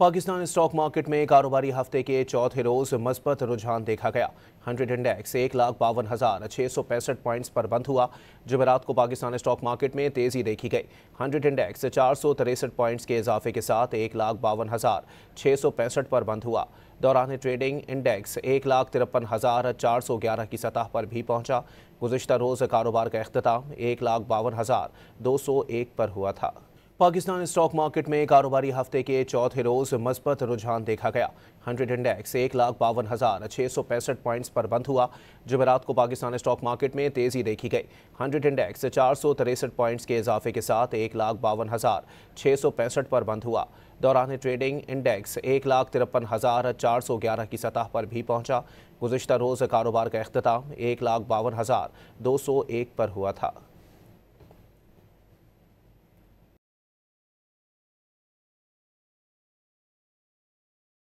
Pakistan stock market में कारोबारी हफ्ते के चौथे रोज मजबूत रुझान देखा गया। 100 इंडेक्स 1,52,665 पॉइंट्स पर बंद हुआ। जुमेरात को पाकिस्तान स्टॉक मार्केट में तेजी देखी गई। 100 इंडेक्स 463 पॉइंट्स के इजाफे के साथ 1,52,665 पर बंद हुआ। दौरान ट्रेडिंग इंडेक्स 1,53,411 की सतह पर भी पहुंचा। गुज़िश्ता रोज कारोबार का इख्तिताम 1,52,201 पर हुआ था। पाकिस्तान स्टॉक मार्केट में कारोबारी हफ्ते के चौथे रोज मजबूत रुझान देखा गया। 100 इंडेक्स 1,52,665 पॉइंट्स पर बंद हुआ। जुमेरात को पाकिस्तान स्टॉक मार्केट में तेजी देखी गई। 100 इंडेक्स 463 पॉइंट्स के इजाफे के साथ 1,52,665 पर बंद हुआ। दौरान ट्रेडिंग इंडेक्स 1,53,411 की सतह पर भी पहुंचा। गुज़िश्ता रोज कारोबार का इख्तिताम 1,52,201 पर हुआ था।